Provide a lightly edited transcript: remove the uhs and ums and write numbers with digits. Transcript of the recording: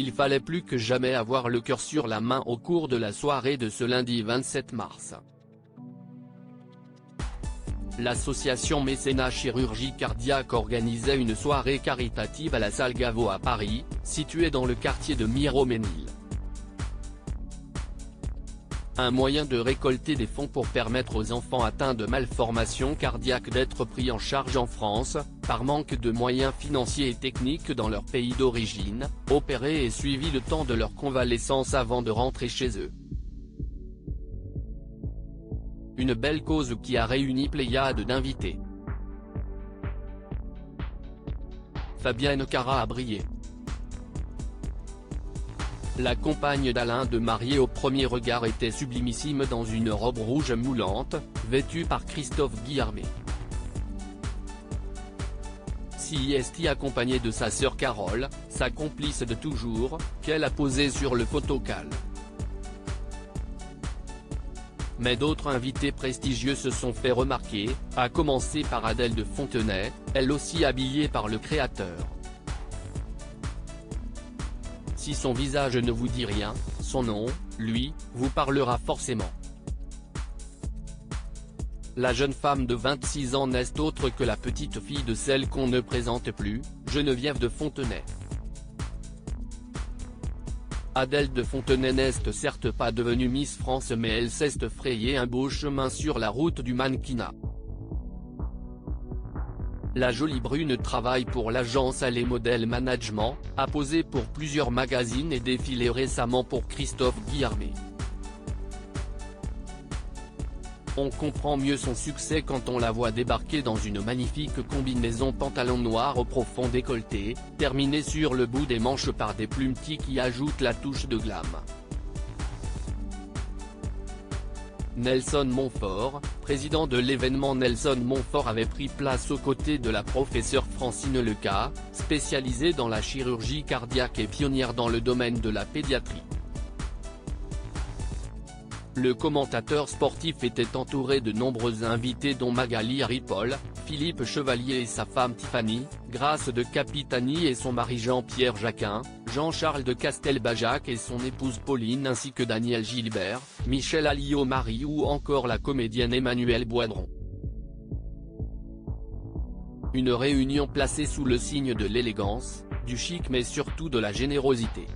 Il fallait plus que jamais avoir le cœur sur la main au cours de la soirée de ce lundi 27 mars. L'association Mécénat Chirurgie Cardiaque organisait une soirée caritative à la salle Gaveau à Paris, située dans le quartier de Miromesnil. Un moyen de récolter des fonds pour permettre aux enfants atteints de malformations cardiaques d'être pris en charge en France, par manque de moyens financiers et techniques dans leur pays d'origine, opérés et suivis le temps de leur convalescence avant de rentrer chez eux. Une belle cause qui a réuni pléiade d'invités. Fabienne Cara a brillé. La compagne d'Alain de Mariée au premier regard était sublimissime dans une robe rouge moulante, vêtue par Christophe Guillarmé. CIST accompagnée de sa sœur Carole, sa complice de toujours, qu'elle a posée sur le photocall. Mais d'autres invités prestigieux se sont fait remarquer, à commencer par Adèle de Fontenay, elle aussi habillée par le créateur. Si son visage ne vous dit rien, son nom, lui, vous parlera forcément. La jeune femme de 26 ans n'est autre que la petite fille de celle qu'on ne présente plus, Geneviève de Fontenay. Adèle de Fontenay n'est certes pas devenue Miss France mais elle s'est frayé un beau chemin sur la route du mannequinat. La jolie brune travaille pour l'agence Allez Model Management, a posé pour plusieurs magazines et défilé récemment pour Christophe Guillarmé. On comprend mieux son succès quand on la voit débarquer dans une magnifique combinaison pantalon noir au profond décolleté, terminée sur le bout des manches par des plumetis qui ajoutent la touche de glam. Nelson Montfort, président de l'événement. Nelson Montfort avait pris place aux côtés de la professeure Francine Leca, spécialisée dans la chirurgie cardiaque et pionnière dans le domaine de la pédiatrie. Le commentateur sportif était entouré de nombreux invités dont Magali Ripoll, Philippe Chevalier et sa femme Tiffany, Grace de Capitani et son mari Jean-Pierre Jacquin, Jean-Charles de Castelbajac et son épouse Pauline ainsi que Daniel Gilbert, Michel Alliot-Marie ou encore la comédienne Emmanuelle Boidron. Une réunion placée sous le signe de l'élégance, du chic mais surtout de la générosité.